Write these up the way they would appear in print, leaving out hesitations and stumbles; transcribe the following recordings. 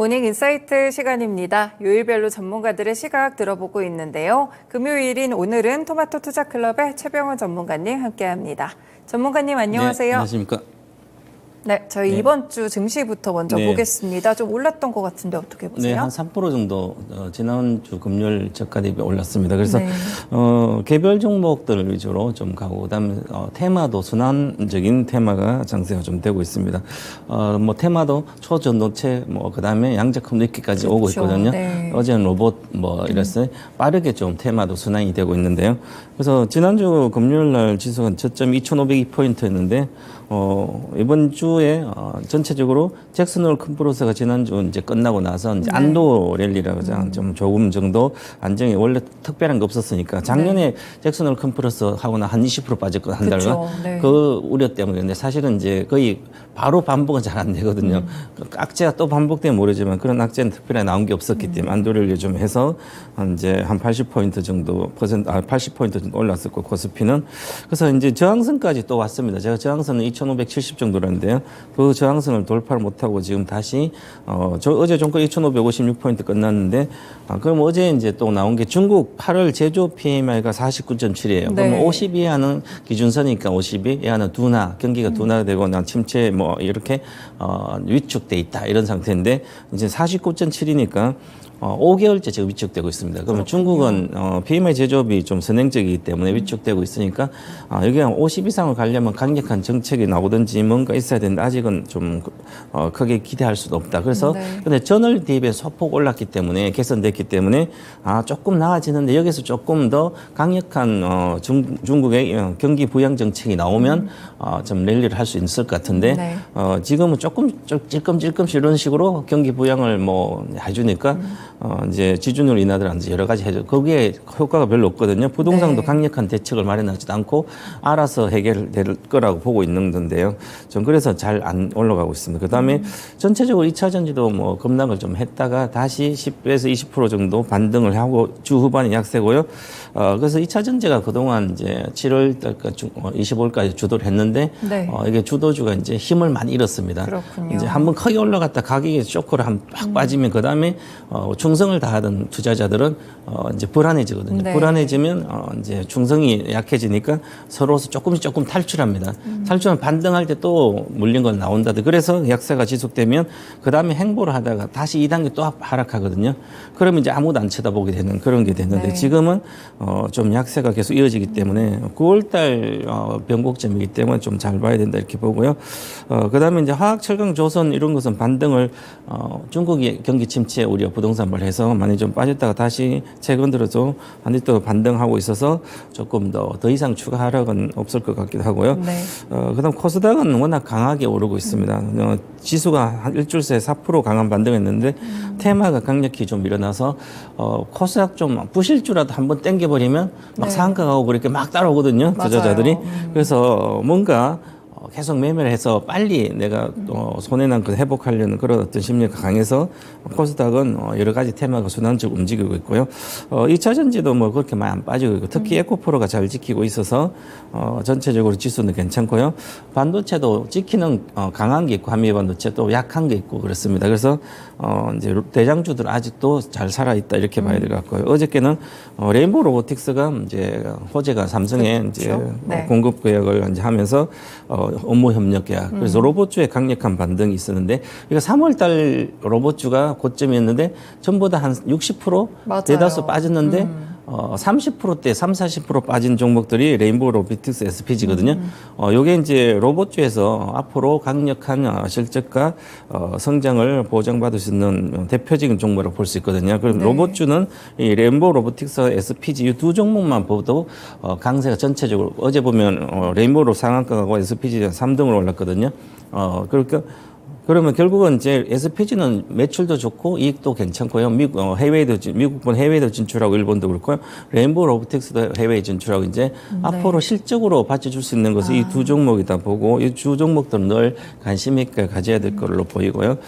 모닝 인사이트 시간입니다. 요일별로 전문가들의 시각 들어보고 있는데요. 금요일인 오늘은 토마토 투자클럽의 최병원 전문가님 함께합니다. 전문가님 안녕하세요. 네, 안녕하십니까. 네, 저희 이번 주 증시부터 먼저 보겠습니다. 좀 올랐던 것 같은데 어떻게 보세요? 네, 한 3% 정도 지난주 금요일 저가 대비 올랐습니다. 그래서 개별 종목들 위주로 좀 가고 그다음에 테마도 순환적인 테마가 장세가 좀 되고 있습니다. 뭐 테마도 초전도체 그다음에 양자컴 느끼까지 오고 있거든요. 네. 어제는 로봇 이랬어요. 빠르게 좀 테마도 순환이 되고 있는데요. 그래서 지난주 금요일 날 지수가 저점 2,502포인트였는데 이번 주에 전체적으로 잭슨홀 컨퍼런스가 지난주 이제 끝나고 나서 이제 안도 랠리라고 좀 조금 정도 안정이 원래 특별한 게 없었으니까 작년에 잭슨홀 컨퍼런스 하고 나 한 20% 빠졌거든 한 달간. 그 우려 때문에 근데 사실은 이제 거의 바로 반복은 잘 안 되거든요. 악재가 또 반복되면 모르지만 그런 악재는 특별하게 나온 게 없었기 때문에 안도 랠리 좀 해서 이제 한 80포인트 정도 80포인트 정도 올랐었고 코스피는 그래서 이제 저항선까지 또 왔습니다. 제가 저항선은 2,570 정도라는데요. 그 저항선을 돌파를 못하고 지금 다시 어제 종가 2,556포인트 끝났는데 그럼 어제 이제 또 나온 게 중국 8월 제조 PMI가 49.7이에요. 그러면 50 이하는 기준선이니까 50이 이하는 둔화, 경기가 둔화되거나 침체 이렇게 위축돼 있다 이런 상태인데 이제 49.7이니까 5개월째 지금 위축되고 있습니다. 그러면 중국은 PMI 제조업이 좀 선행적이기 때문에 위축되고 있으니까 여기 한 50 이상을 가려면 강력한 정책이 나오든지 뭔가 있어야 되는데 아직은 좀 크게 기대할 수도 없다. 그래서 근데 전월 대비해 소폭 올랐기 때문에 개선됐기 때문에 조금 나아지는데 여기서 조금 더 강력한 중국의 경기 부양 정책이 나오면 좀 랠리를 할 수 있을 것 같은데 지금은 조금 찔끔찔끔씩 이런 식으로 경기 부양을 해주니까 이제 지준율 인하들한테 여러 가지 해줘. 거기에 효과가 별로 없거든요. 부동산도 강력한 대책을 마련하지도 않고 알아서 해결될 거라고 보고 있는 건데요. 좀 그래서 잘 안 올라가고 있습니다. 그 다음에 전체적으로 2차 전지도 급락을 좀 했다가 다시 10에서 20% 정도 반등을 하고 주 후반이 약세고요. 그래서 2차 전지가 그동안 이제 7월 달까지 25일까지 주도를 했는데 이게 주도주가 이제 힘을 많이 잃었습니다. 그렇군요. 이제 한번 크게 올라갔다 가격이 쇼크를 팍 빠지면 그 다음에 충성을 다하던 투자자들은 이제 불안해지거든요. 불안해지면 이제 충성이 약해지니까 서로서 조금 탈출합니다. 탈출은 반등할 때 또 물린 건 나온다든. 그래서 약세가 지속되면 그 다음에 행보를 하다가 다시 2단계 또 하락하거든요. 그러면 이제 아무도 안 쳐다보게 되는 그런 게 되는데 지금은 좀 약세가 계속 이어지기 때문에 9월달 변곡점이기 때문에 좀 잘 봐야 된다 이렇게 보고요. 그 다음에 이제 화학, 철강, 조선 이런 것은 반등을 중국이 경기 침체 우려 부동산을 해서 많이 좀 빠졌다가 다시 최근 들어서 많이 또 반등하고 있어서 조금 더 이상 추가 하락은 없을 것 같기도 하고요. 그다음 코스닥은 워낙 강하게 오르고 있습니다. 지수가 한 일주일 새에 4% 강한 반등했는데 테마가 강력히 좀 일어나서 코스닥 좀 부실 주라도 한번 땡겨버리면 막 상한가가 오고 이렇게 막 따라오거든요. 투자자들이. 그래서 뭔가 계속 매매를 해서 빨리 내가 손해난 걸 회복하려는 그런 어떤 심리가 강해서 코스닥은 여러 가지 테마가 순환적으로 움직이고 있고요. 2차 전지도 그렇게 많이 안 빠지고 있고 특히 에코프로가 잘 지키고 있어서 전체적으로 지수는 괜찮고요. 반도체도 지키는 강한 게 있고 한미 반도체 또 약한 게 있고 그렇습니다. 그래서 이제 대장주들 아직도 잘 살아있다 이렇게 봐야 될 것 같고요. 어저께는 레인보우 로보틱스가 이제 호재가 삼성에 이제 공급 계약을 이제 하면서 업무 협력 계약. 그래서 로봇주에 강력한 반등이 있었는데 이거 3월달 로봇주가 고점이었는데 전보다 한 60% 대다수 빠졌는데 30%대 30-40% 빠진 종목들이 레인보우 로보틱스 SPG거든요. 요게 이제 로봇주에서 앞으로 강력한 실적과 성장을 보장받을 수 있는 대표적인 종목으로 볼 수 있거든요. 그럼 로봇주는 이 레인보우 로보틱스 SPG 이 두 종목만 봐도 강세가 전체적으로 어제 보면 레인보우 상한가하고 SPG가 3등으로 올랐거든요. 그러면 결국은 이제 SPG는 매출도 좋고 이익도 괜찮고요. 미국본 해외에도 진출하고 일본도 그렇고요. 레인보우 로보틱스도 해외에 진출하고 이제 앞으로 실적으로 받쳐줄 수 있는 것은 이 두 종목이다 보고 이 두 종목들은 늘 관심 있게 가져야 될 걸로 보이고요.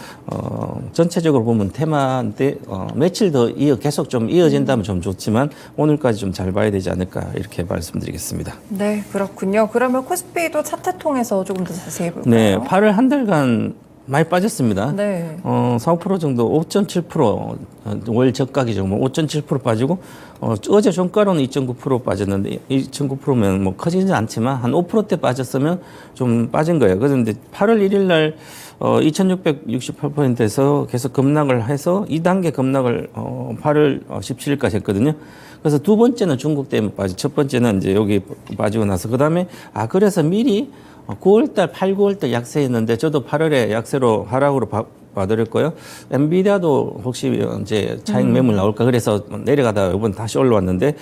전체적으로 보면 테마인데 며칠 더 계속 좀 이어진다면 좀 좋지만 오늘까지 좀 잘 봐야 되지 않을까 이렇게 말씀드리겠습니다. 네, 그렇군요. 그러면 코스피도 차트 통해서 조금 더 자세히 볼까요? 네, 8월 한 달간 많이 빠졌습니다. 네. 4, 5% 정도 5.7% 월 저가기죠. 뭐 5.7% 빠지고 어제 종가로는 2.9% 빠졌는데 2.9%면 뭐 커지지 않지만 한 5%대 빠졌으면 좀 빠진 거예요. 그런데 8월 1일 날 2668포인트에서 계속 급락을 해서 2단계 급락을 8월 17일까지 했거든요. 그래서 두 번째는 중국 때문에 빠지, 첫 번째는 이제 여기 빠지고 나서 그다음에 그래서 미리 9월달, 8, 9월달 약세했는데 저도 8월에 약세로 하락으로 봐드렸고요. 엔비디아도 혹시 이제 차익 매물 나올까 그래서 내려가다가 이번 다시 올라왔는데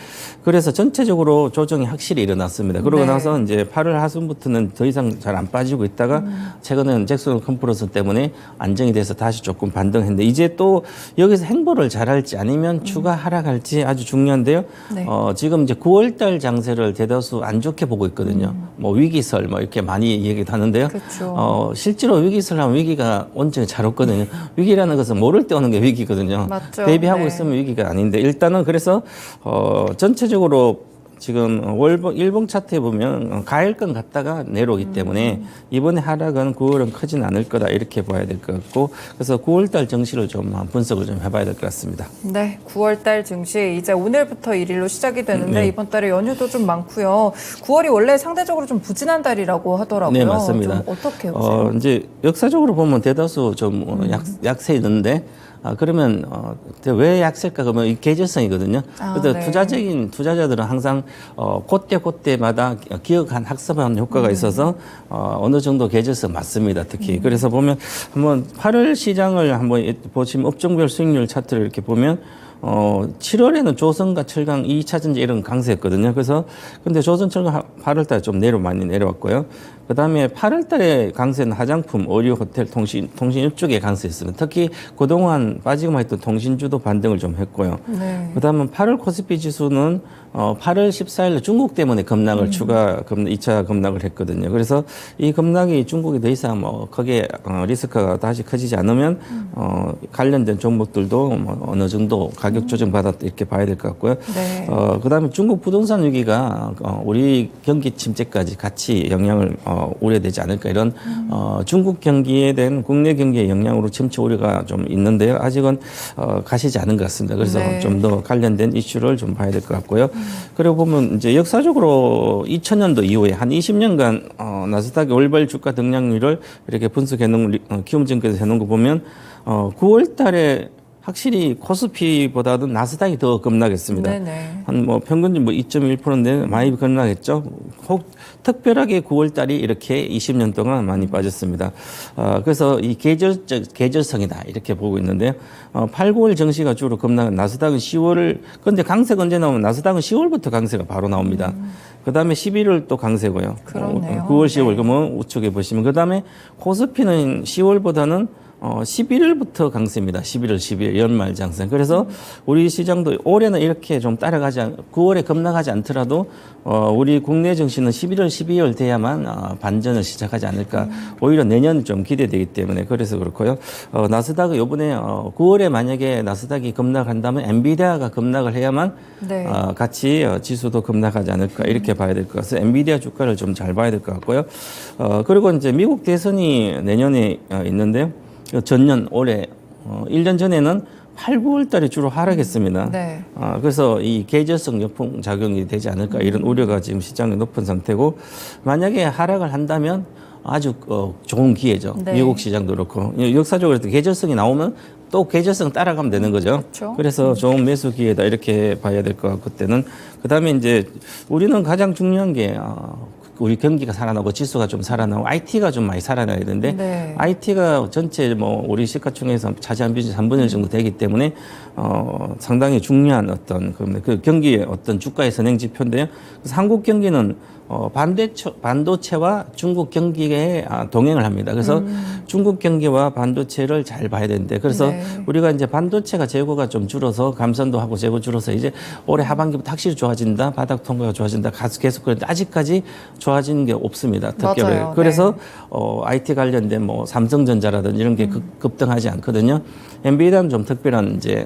그래서 전체적으로 조정이 확실히 일어났습니다. 그러고 네. 나서 이제 8월 하순부터는 더 이상 잘 안 빠지고 있다가 최근에는 잭슨 컨퍼런스 때문에 안정이 돼서 다시 조금 반등했는데 이제 또 여기서 행보를 잘할지 아니면 추가 하락할지 아주 중요한데요. 네. 지금 이제 9월달 장세를 대다수 안 좋게 보고 있거든요. 뭐 위기설 뭐 이렇게 많이 얘기도 하는데요. 그렇죠. 실제로 위기설 하면 위기가 온전히 잘 없거든요. 위기라는 것은 모를 때 오는 게 위기거든요. 맞죠. 대비하고 네. 있으면 위기가 아닌데 일단은 그래서 전체적으로 지금 일봉 차트에 보면 가을권 갔다가 내려오기 때문에 이번에 하락은 9월은 크진 않을 거다 이렇게 봐야 될 것 같고 그래서 9월달 증시를 좀 분석을 좀 해봐야 될 것 같습니다. 네, 9월달 증시 이제 오늘부터 1일로 시작이 되는데 네. 이번 달에 연휴도 좀 많고요. 9월이 원래 상대적으로 좀 부진한 달이라고 하더라고요. 네, 맞습니다. 좀 어떻게 보세요? 이제 역사적으로 보면 대다수 좀 약세 있는데 그러면 왜 약세일까 그러면 이 계절성이거든요. 그래서 네. 투자자들은 항상 그때마다 기억한 학습한 효과가 있어서 어느 정도 계절성 맞습니다. 특히 그래서 보면 한번 8월 시장을 한번 보시면 업종별 수익률 차트를 이렇게 보면 7월에는 조선과 철강 2차 전지 이런 강세였거든요. 그래서 근데 조선 철강 8월 달에 좀 많이 내려왔고요. 그다음에 8월 달에 강세는 화장품, 의류, 호텔, 통신 이쪽에 강세였습니다. 특히 그동안 빠지고만 했던 통신주도 반등을 좀 했고요. 네. 그다음에 8월 코스피 지수는 8월 14일 중국 때문에 급락을 2차 급락을 했거든요. 그래서 이 급락이 중국이 더 이상 뭐 크게 리스크가 다시 커지지 않으면 관련된 종목들도 뭐 어느 정도 가격 조정 받았다 이렇게 봐야 될 것 같고요. 네. 그다음에 중국 부동산 위기가 우리 경기 침체까지 같이 영향을 우려되지 않을까 이런 중국 경기에 대한 국내 경기의 영향으로 침체 우려가 좀 있는데요. 아직은 가시지 않은 것 같습니다. 그래서 네. 좀 더 관련된 이슈를 좀 봐야 될 것 같고요. 그리고 보면 이제 역사적으로 2000년도 이후에 한 20년간 나스닥의 월별 주가 등락률을 이렇게 분석해 놓은 키움증권에서 해놓은 거 보면 9월 달에 확실히 코스피보다도 나스닥이 더 급락했습니다. 네네. 한 뭐 평균 뭐 2.1%인데 많이 급락했죠. 혹 특별하게 9월 달이 이렇게 20년 동안 많이 빠졌습니다. 그래서 이 계절성이다 이렇게 보고 있는데요. 8, 9월 증시가 주로 급락한 나스닥은 10월 그런데 강세가 언제 나오면 나스닥은 10월부터 강세가 바로 나옵니다. 그다음에 11월 또 강세고요. 그렇네요. 9월, 10월 네. 그러면 우측에 보시면 그다음에 코스피는 10월보다는 11월부터 강세입니다. 11월, 12월 연말 장세. 그래서 우리 시장도 올해는 이렇게 좀 9월에 급락하지 않더라도 우리 국내 증시는 11월, 12월 돼야만 반전을 시작하지 않을까. 오히려 내년 좀 기대되기 때문에 그래서 그렇고요. 나스닥은 이번에 9월에 만약에 나스닥이 급락한다면 엔비디아가 급락을 해야만 네. 같이 지수도 급락하지 않을까 이렇게 봐야 될 것 같아서 엔비디아 주가를 좀 잘 봐야 될 것 같고요. 그리고 이제 미국 대선이 내년에 있는데요. 전년 올해 1년 전에는 8, 9월 달에 주로 하락했습니다. 네. 그래서 이 계절성 역풍 작용이 되지 않을까 이런 우려가 지금 시장에 높은 상태고 만약에 하락을 한다면 아주 좋은 기회죠. 네. 미국 시장도 그렇고 역사적으로 계절성이 나오면 또 계절성 따라가면 되는 거죠. 그렇죠. 그래서 좋은 매수 기회다 이렇게 봐야 될 것 같고 그때는 그다음에 이제 우리는 가장 중요한 게 우리 경기가 살아나고 지수가 좀 살아나고 IT가 좀 많이 살아나야 되는데 네. IT가 전체 뭐 우리 시가총액에서 차지한 비중이 3분의 1 정도 되기 때문에 상당히 중요한 어떤 그 경기의 어떤 주가의 선행 지표인데요. 그래서 한국 경기는 반도체와 중국 경기에 동행을 합니다. 그래서 중국 경기와 반도체를 잘 봐야 되는데 그래서 네. 우리가 이제 반도체가 재고가 좀 줄어서 감산도 하고 재고 줄어서 이제 올해 하반기부터 확실히 좋아진다. 바닥 통과가 좋아진다. 계속 그런데 아직까지 좋아지는 게 없습니다. 특별히. 맞아요. 그래서 네. IT 관련된 뭐 삼성전자라든지 이런 게 급등하지 않거든요. 엔비디아는 좀 특별한 이제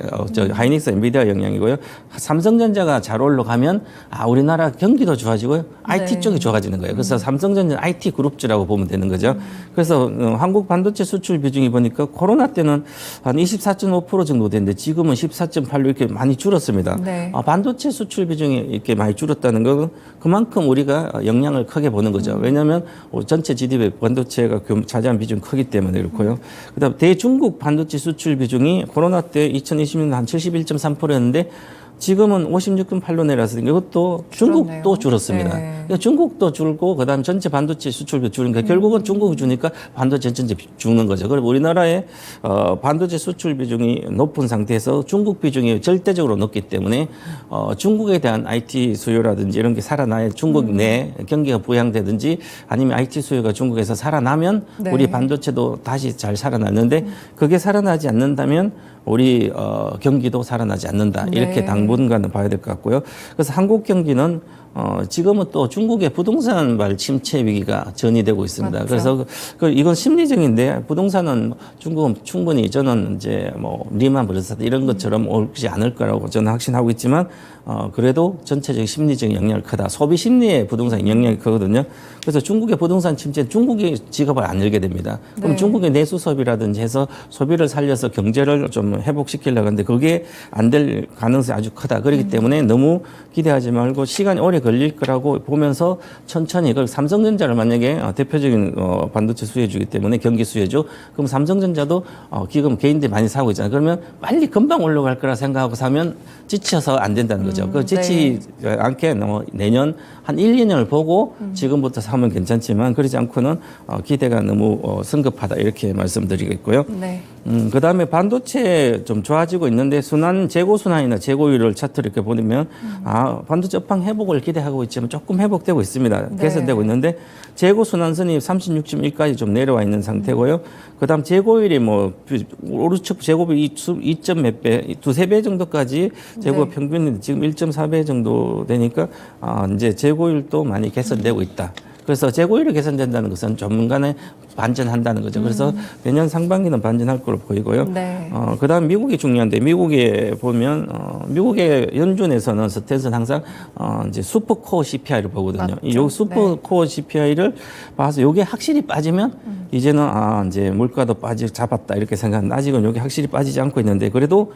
하이닉스, 엔비디아 영향이고요. 삼성전자가 잘 올라가면 우리나라 경기도 좋아지고요. IT 네. 쪽이 좋아지는 거예요. 그래서 삼성전자 IT 그룹주라고 보면 되는 거죠. 그래서 한국 반도체 수출 비중이 보니까 코로나 때는 한 24.5% 정도 됐는데 지금은 14.8로 이렇게 많이 줄었습니다. 네. 반도체 수출 비중이 이렇게 많이 줄었다는 건 그만큼 우리가 영향을 크게 보는 거죠. 왜냐하면 전체 GDP 반도체가 차지한 비중이 크기 때문에 그렇고요. 그다음 대중국 반도체 수출 비중이 코로나 때 2020년 한 71.3%였는데 지금은 56.8로 내려서 이것도 중국도 줄었습니다. 네. 그러니까 중국도 줄고 그다음 전체 반도체 수출도 줄으니까 결국은 중국이 주니까 반도체 전체 죽는 거죠. 그리고 우리나라의 반도체 수출 비중이 높은 상태에서 중국 비중이 절대적으로 높기 때문에 중국에 대한 IT 수요라든지 이런 게 살아나야 중국 내 경기가 부양되든지 아니면 IT 수요가 중국에서 살아나면 네. 우리 반도체도 다시 잘 살아났는데 그게 살아나지 않는다면 우리 경기도 살아나지 않는다. 이렇게 네. 당분간은 봐야 될 것 같고요. 그래서 한국 경기는 지금은 또 중국의 부동산 발 침체 위기가 전이되고 있습니다. 맞죠. 그래서 이건 심리적인데 부동산은 중국은 충분히 저는 이제 뭐 리만 브러더스 이런 것처럼 오지 않을 거라고 저는 확신하고 있지만 그래도 전체적인 심리적인 영향이 크다. 소비 심리에 부동산 영향이 크거든요. 그래서 중국의 부동산 침체 중국이 직업을 안 열게 됩니다. 그럼 네. 중국의 내수 소비라든지 해서 소비를 살려서 경제를 좀 회복시키려고 하는데 그게 안 될 가능성이 아주 크다. 그렇기 때문에 너무 기대하지 말고 시간이 오래 걸릴 거라고 보면서 천천히 그 삼성전자를 만약에 대표적인 반도체 수혜주기 때문에 경기 수혜주 그럼 삼성전자도 지금 개인들이 많이 사고 있잖아요. 그러면 빨리 금방 올라갈 거라 생각하고 사면 지쳐서 안 된다는 거죠. 그 지치지 않게 내년 한 1, 2년을 보고 지금부터 사면 괜찮지만 그러지 않고는 기대가 너무 성급하다 이렇게 말씀드리겠고요. 네. 그다음에 반도체 좀 좋아지고 있는데 재고 순환이나 재고율을 차트를 이렇게 보면 반도체 업황 회복을 기대하고 있지만 조금 회복되고 있습니다. 네. 개선되고 있는데 재고 순환선이 36.1까지 좀 내려와 있는 상태고요. 그다음 재고율이 오르측 재고비 2점 몇 배, 두세 배 정도까지 재고 네. 평균이 지금 1.4배 정도 되니까 이제 재고율도 많이 개선되고 있다. 그래서 재고율이 개선된다는 것은 전문간에 반전한다는 거죠. 그래서 내년 상반기는 반전할 걸로 보이고요. 네. 그다음 미국이 중요한데 미국에 보면 미국의 연준에서는 스탠스는 항상 이제 슈퍼코어 CPI를 보거든요. 맞죠. 이 슈퍼코어 CPI를 봐서 이게 확실히 빠지면 이제는 이제 물가도 잡았다 이렇게 생각하는데 아직은 이게 확실히 빠지지 않고 있는데 그래도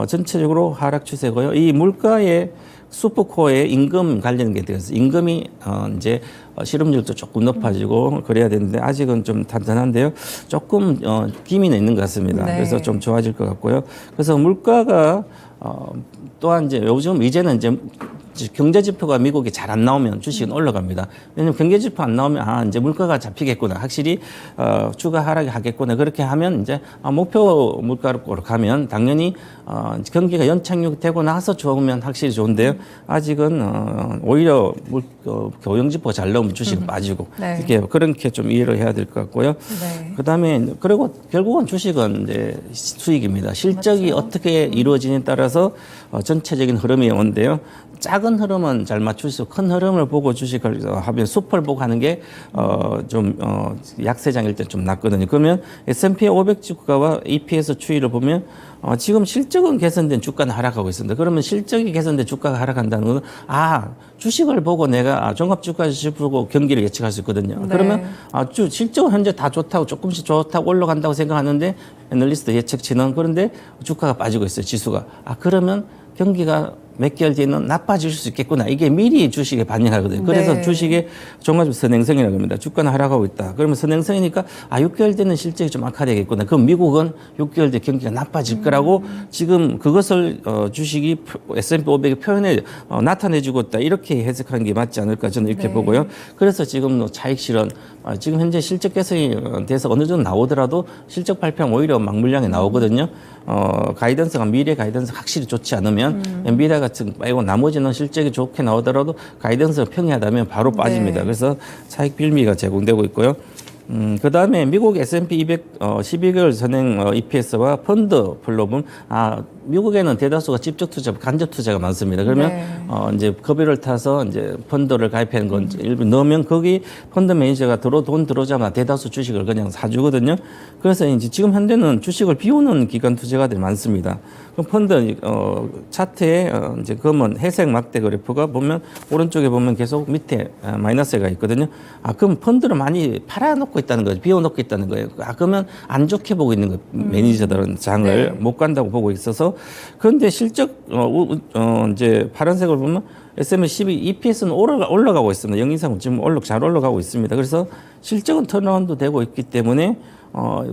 전체적으로 하락 추세고요. 이 물가의 슈퍼코어에 임금 관련된 게 되어서 임금이 이제 실업률도 조금 높아지고 그래야 되는데 아직은 좀 단단한데요. 조금 기미는 있는 것 같습니다. 네. 그래서 좀 좋아질 것 같고요. 그래서 물가가 또한 이제는 이제 경제 지표가 미국이 잘 안 나오면 주식은 올라갑니다. 왜냐하면 경제 지표 안 나오면 이제 물가가 잡히겠구나. 확실히 주가 하락이 하겠구나. 그렇게 하면 이제 목표 물가로 가면 당연히 경기가 연착륙되고 나서 좋으면 확실히 좋은데요. 아직은 오히려 교영 지표가 잘 나오면 주식은 빠지고 네. 이렇게 그렇게 좀 이해를 해야 될 것 같고요. 네. 그다음에 그리고 결국은 주식은 이제 수익입니다. 실적이 맞죠. 어떻게 이루어지냐에 따라서 전체적인 흐름이 오는데요. 작은 흐름은 잘 맞추시고 큰 흐름을 보고 주식을 하면 숲을 보고 하는 게 좀 약세장일 때 좀 낫거든요. 그러면 S&P 500 주가와 EPS 추이를 보면 지금 실적은 개선된 주가는 하락하고 있습니다. 그러면 실적이 개선된 주가가 하락한다는 건 주식을 보고 내가 종합주가지수 보고 경기를 예측할 수 있거든요. 네. 그러면 실적은 현재 다 좋다고 조금씩 좋다고 올라간다고 생각하는데 애널리스트 예측치는 그런데 주가가 빠지고 있어요. 지수가. 그러면 경기가 몇 개월 뒤에는 나빠질 수 있겠구나. 이게 미리 주식에 반영하거든요. 그래서 네. 주식의 종합 선행성이라고 합니다. 주가는 하락하고 있다. 그러면 선행성이니까 6개월 뒤에는 실적이 좀 악화되겠구나. 그럼 미국은 6개월 뒤에 경기가 나빠질 거라고 지금 그것을 주식이 S&P 500이 나타내주고 있다. 이렇게 해석하는 게 맞지 않을까 저는 이렇게 네. 보고요. 그래서 지금 차익 실현 지금 현재 실적 개선이 돼서 어느 정도 나오더라도 실적 발표는 오히려 막물량이 나오거든요. 가이던스가 미래 가이던스 확실히 좋지 않으면 엔비디아 같은 빼고 나머지는 실적이 좋게 나오더라도 가이던스가 평이하다면 바로 빠집니다. 네. 그래서 차익 빌미가 제공되고 있고요. 그 다음에 미국 S&P 200 12개월 선행 EPS와 펀드 플로분 미국에는 대다수가 직접 투자, 간접 투자가 많습니다. 그러면 네. 이제 급여를 타서 이제 펀드를 가입하는 건 일부 넣으면 거기 펀드 매니저가 돈 들어오자마자 대다수 주식을 그냥 사주거든요. 그래서 이제 지금 현대는 주식을 비우는 기관 투자가들이 많습니다. 그 펀드 차트에 이제 검은 회색 막대 그래프가 보면 오른쪽에 보면 계속 밑에 마이너스가 있거든요. 그럼 펀드를 많이 팔아놓고 있다는 거죠. 비워놓고 있다는 거예요. 그러면 안 좋게 보고 있는 거예요. 매니저들은 장을 네. 못 간다고 보고 있어서. 그런데 실적 이제 파란색을 보면 S&P 12 EPS는 올라가고 있습니다. 영이상 지금 잘 올라가고 있습니다. 그래서 실적은 턴어라운드 되고 있기 때문에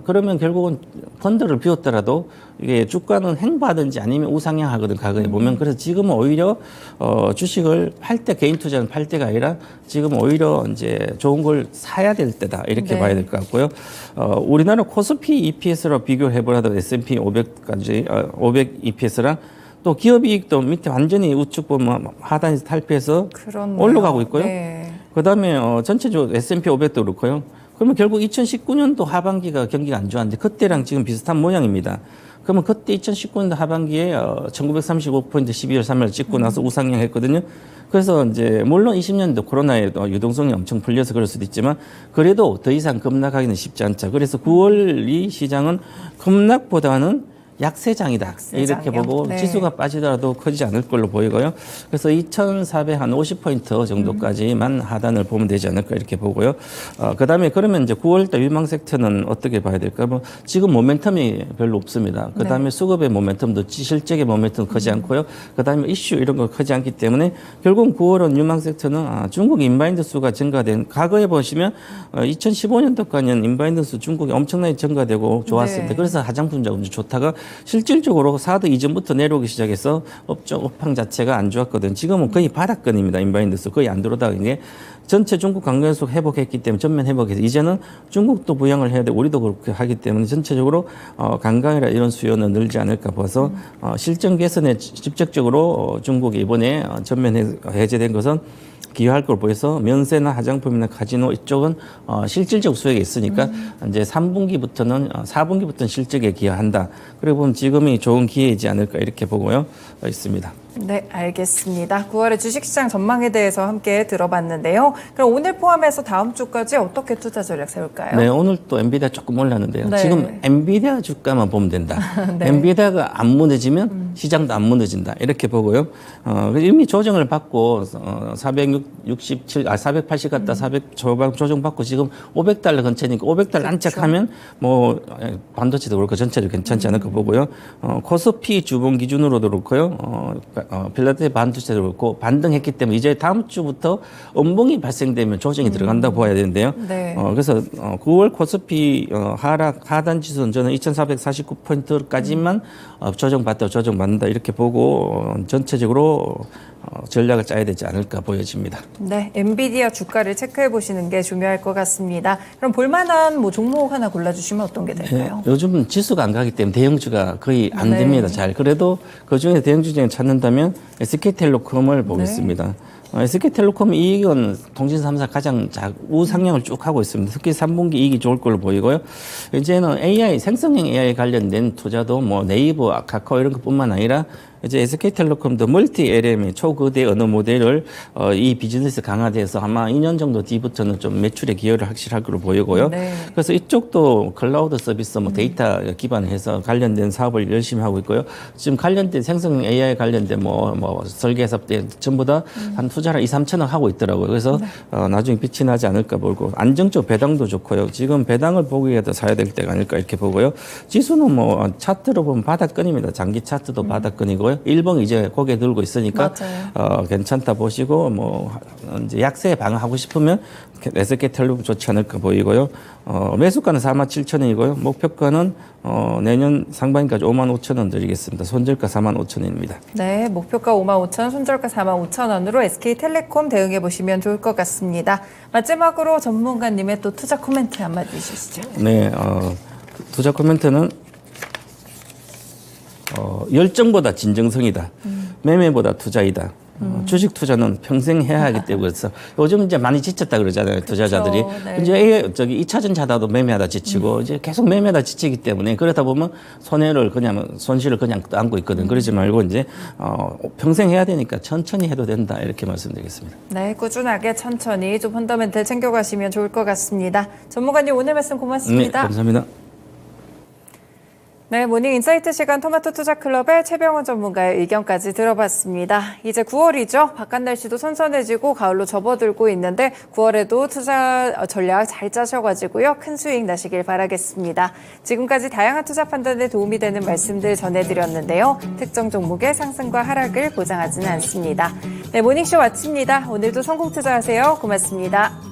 그러면 결국은 펀드를 비웠더라도 이게 주가는 행보하든지 아니면 우상향하거든 가격에 보면. 그래서 지금은 오히려 주식을 팔 때 개인 투자는 팔 때가 아니라 지금 오히려 이제 좋은 걸 사야 될 때다 이렇게 네. 봐야 될 것 같고요. 우리나라 코스피 EPS로 비교해 보라도 S&P 500까지 500 EPS랑 또 기업이익도 밑에 완전히 우측 보면 하단에서 탈피해서 그렇네요. 올라가고 있고요. 네. 그다음에 전체적으로 S&P 500도 그렇고요. 그러면 결국 2019년도 하반기가 경기가 안 좋았는데 그때랑 지금 비슷한 모양입니다. 그러면 그때 2019년도 하반기에 1935포인트 12월 3일 찍고 나서 우상향 했거든요. 그래서 이제 물론 20년도 코로나에 유동성이 엄청 풀려서 그럴 수도 있지만 그래도 더 이상 급락하기는 쉽지 않죠. 그래서 9월 이 시장은 급락보다는 약세장이다. 이렇게 보고 네. 지수가 빠지더라도 커지지 않을 걸로 보이고요. 그래서 2,450포인트 정도까지만 하단을 보면 되지 않을까 이렇게 보고요. 그다음에 그러면 이제 9월달 유망 섹터는 어떻게 봐야 될까? 뭐 지금 모멘텀이 별로 없습니다. 그다음에 네. 수급의 모멘텀도 실적의 모멘텀도 크지 않고요. 그다음에 이슈 이런 거 크지 않기 때문에 결국 9월은 유망 섹터는 중국 인바인드 수가 증가된 과거에 보시면 2015년도까지는 인바인드 수 중국이 엄청나게 증가되고 좋았습니다. 네. 그래서 화장품 자금이 좋다가 실질적으로 사드 이전부터 내려오기 시작해서 업황 자체가 안 좋았거든. 지금은 거의 바닥권입니다. 인바인드스 거의 안 들어오다가 이게 전체 중국 관광속 회복했기 때문에 전면 회복해서 이제는 중국도 부양을 해야 되고 우리도 그렇게 하기 때문에 전체적으로 관광이라 이런 수요는 늘지 않을까 봐서 실정 개선에 직접적으로 중국이 이번에 전면 해제된 것은 기여할 걸 보여서 면세나 화장품이나 카지노 이쪽은 실질적 수익이 있으니까 이제 3분기부터는 4분기부터는 실적에 기여한다. 그리고 보면 지금이 좋은 기회이지 않을까 이렇게 보고요 있습니다. 네, 알겠습니다. 9월의 주식시장 전망에 대해서 함께 들어봤는데요. 그럼 오늘 포함해서 다음 주까지 어떻게 투자 전략 세울까요? 네, 오늘 또 엔비디아 조금 올랐는데요. 네. 지금 엔비디아 주가만 보면 된다. 네. 엔비디아가 안 무너지면 시장도 안 무너진다. 이렇게 보고요. 이미 조정을 받고 480 갔다 400 초반 조정받고 지금 500달러 근처니까 500달러 안착하면 뭐 반도체도 그렇고 전체도 괜찮지 않을까 보고요. 코스피 주봉 기준으로도 그렇고요. 필라델피아 반도체도 그렇고 반등했기 때문에 이제 다음 주부터 음봉이 발생되면 조정이 들어간다고 봐야 되는데요. 네. 그래서 9월 코스피 하단 지수는 저는 2,449포인트까지만 조정받다 조정받는다 이렇게 보고 전체적으로 전략을 짜야 되지 않을까 보여집니다. 네, 엔비디아 주가를 체크해 보시는 게 중요할 것 같습니다. 그럼 볼만한 뭐 종목 하나 골라주시면 어떤 게 될까요? 요즘 지수가 안 가기 때문에 대형주가 거의 안 네. 됩니다. 잘. 그래도 그중에 대형주 중에 찾는다면 SK텔레콤을 보겠습니다. SK텔레콤 이익은 통신 3사 가장 우상향을 쭉 하고 있습니다. 특히 3분기 이익이 좋을 걸로 보이고요. 이제는 AI, 생성형 AI 관련된 투자도 뭐 네이버, 카카오 이런 것뿐만 아니라 이제 SK텔레콤도 멀티 LM의 초거대 언어 모델을 이 비즈니스 강화돼서 아마 2년 정도 뒤부터는 좀 매출에 기여를 확실할 걸로 보이고요. 네. 그래서 이쪽도 클라우드 서비스 뭐 데이터 기반해서 관련된 사업을 열심히 하고 있고요. 지금 관련된 생성형 AI 관련된 뭐 설계사업 때 전부 다 한 투자를 2, 3천억 하고 있더라고요. 그래서 나중에 빛이 나지 않을까 보고 안정적 배당도 좋고요. 지금 배당을 보기 위해서 사야 될 때가 아닐까 이렇게 보고요. 지수는 뭐 차트로 보면 바닥권입니다. 장기 차트도 바닥권이고요. 일봉 이제 고개 들고 있으니까 괜찮다 보시고 뭐 이제 약세 방어하고 싶으면 SK텔레콤 좋지 않을까 보이고요. 매수가는 47,000원이고요. 목표가는 내년 상반기까지 55,000원 드리겠습니다. 손절가 45,000원입니다. 네, 목표가 55,000원, 손절가 45,000원으로 SK텔레콤 대응해 보시면 좋을 것 같습니다. 마지막으로 전문가님의 또 투자 코멘트 한마디 해주시죠. 네, 투자 코멘트는 열정보다 진정성이다. 매매보다 투자이다. 주식 투자는 평생 해야 하기 때문에 그래서 요즘 이제 많이 지쳤다 그러잖아요. 투자자들이. 네. 이제 저기 2차전 자다도 매매하다 지치고 이제 계속 매매하다 지치기 때문에 그러다 보면 손실을 그냥 안고 있거든. 그러지 말고 이제 평생 해야 되니까 천천히 해도 된다 이렇게 말씀드리겠습니다. 네, 꾸준하게 천천히 좀 펀더멘탈 챙겨가시면 좋을 것 같습니다. 전문가님 오늘 말씀 고맙습니다. 네, 감사합니다. 네, 모닝 인사이트 시간 토마토 투자 클럽의 최병원 전문가의 의견까지 들어봤습니다. 이제 9월이죠. 바깥 날씨도 선선해지고 가을로 접어들고 있는데 9월에도 투자 전략 잘 짜셔가지고요. 큰 수익 나시길 바라겠습니다. 지금까지 다양한 투자 판단에 도움이 되는 말씀들 전해드렸는데요. 특정 종목의 상승과 하락을 보장하지는 않습니다. 네, 모닝쇼 마칩니다. 오늘도 성공 투자하세요. 고맙습니다.